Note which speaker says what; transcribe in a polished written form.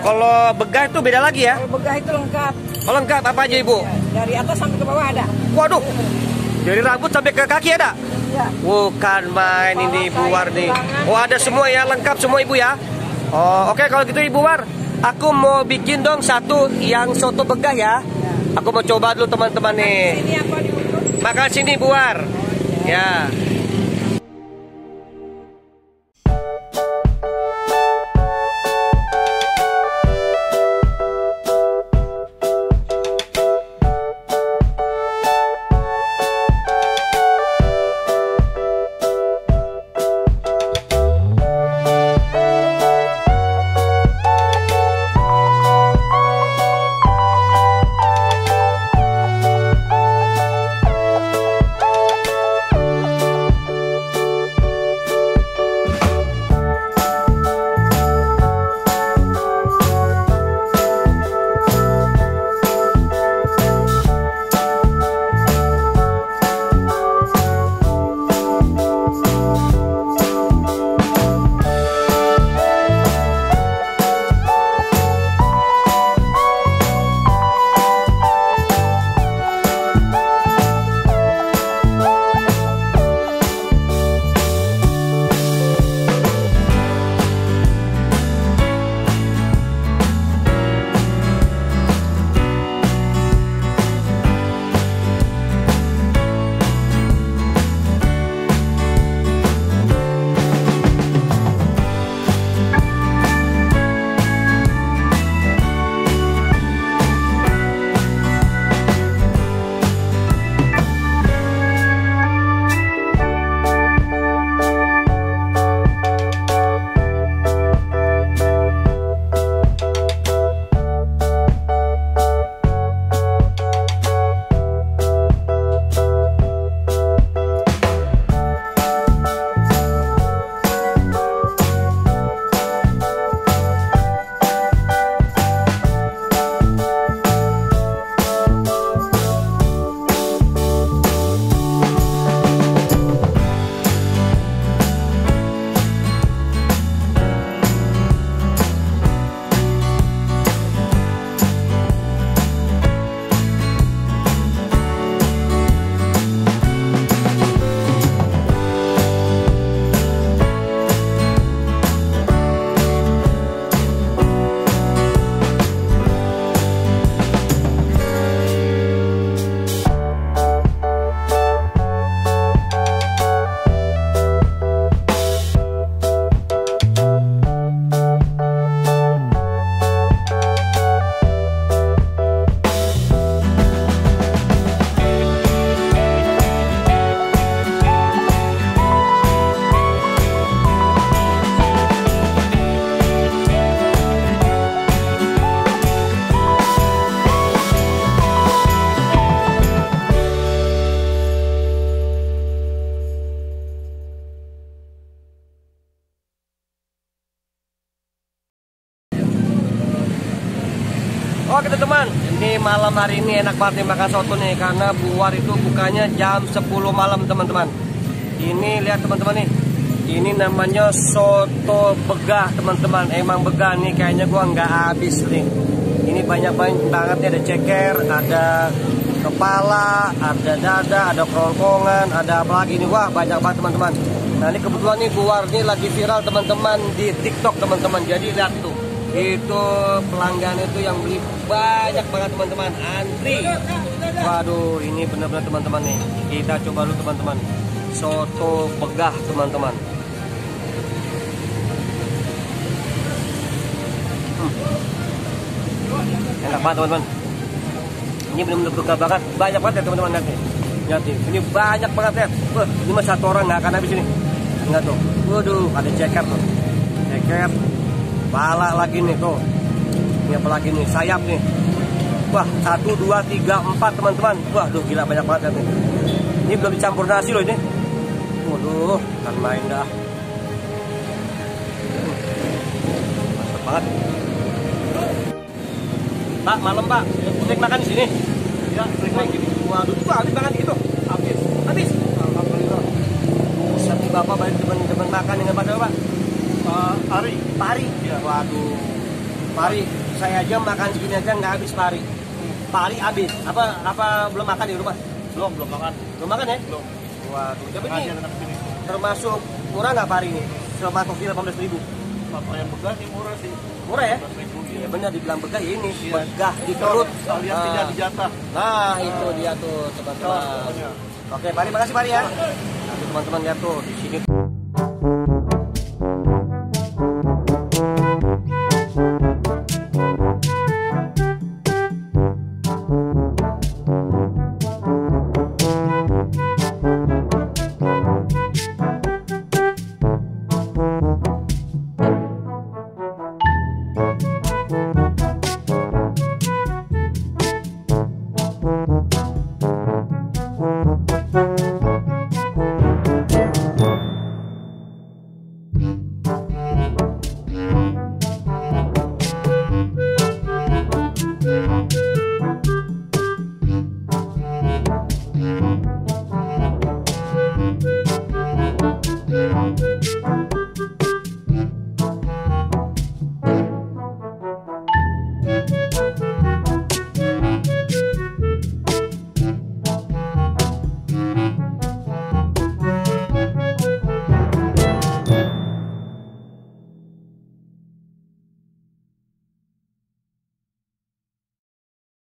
Speaker 1: Kalau begah itu beda lagi ya?
Speaker 2: Kalau begah itu lengkap.
Speaker 1: Oh, lengkap apa aja Ibu?
Speaker 2: Dari atas sampai ke bawah ada.
Speaker 1: Waduh, dari rambut sampai ke kaki ada?
Speaker 2: Ya.
Speaker 1: Bukan main ini Ibu War nih. Oh, ada semua ya, lengkap semua Ibu ya? Oh, oke kalau gitu Ibu War, aku mau bikin dong satu yang soto begah ya. Aku mau coba dulu teman-teman nih.
Speaker 2: Sini apa diurut?
Speaker 1: Makan sini Ibu War. Ya. Oke teman-teman, ini malam hari ini enak banget nih makan soto nih, karena Bu War itu bukanya jam 10 malam teman-teman. Ini lihat teman-teman nih, ini namanya soto begah teman-teman. Emang begah nih kayaknya gua nggak habis nih. Ini banyak banget nih, ada ceker, ada kepala, ada dada, ada kerongkongan, ada apa lagi nih, wah banyak banget teman-teman. Nah ini kebetulan nih Bu War nih lagi viral teman-teman di TikTok teman-teman. Jadi lihat tuh, itu pelanggan itu yang beli banyak banget teman-teman, antri. Waduh, ini benar-benar teman-teman nih. Kita coba dulu teman-teman, soto begah teman-teman. Enak banget teman-teman. Ini benar-benar begah banget, banyak banget ya teman-teman. Lihat nih, ini banyak banget ya. Wah, ini mah satu orang nggak akan habis ini. Enggak tuh. Waduh, ada ceker tuh. Ceker. Pala lagi nih tuh. Ini apa lagi nih? Sayap nih. Wah, 1, 2, 3, 4 teman-teman. Wah, duh gila banyak banget nih. Ini belum dicampur nasi loh ini. Waduh, kan main dah. Mantap banget. Pak, malam Pak. Sering makan di sini? Ya, sering makan gini. Waduh, itu habis makan gitu. Habis. Habis. Alhamdulillah. Satu Bapak banyak teman-teman makan dengan pada Pak. Ari. Pak Ari. Ya. Waduh. Pari, saya aja makan segini aja nggak habis Pari. Pari habis. Apa belum makan di rumah?
Speaker 3: Belum makan.
Speaker 1: Belum makan ya?
Speaker 3: Belum.
Speaker 1: Waduh, tapi ini
Speaker 3: Aja sini.
Speaker 1: termasuk murah nggak Pari ini? Selama topi 18.000.
Speaker 3: Apa yang begah sih murah sih.
Speaker 1: Murah ya?
Speaker 3: 18.000.
Speaker 1: Iya benar dibilang begah ya ini,
Speaker 3: Iya.
Speaker 1: begah di perut.
Speaker 3: Alias tidak dijatah.
Speaker 1: Nah, itu dia tuh teman-teman.
Speaker 3: Pokoknya.
Speaker 1: Oke, Pari, makasih Pari ya. Nanti teman-teman lihat tuh di sini.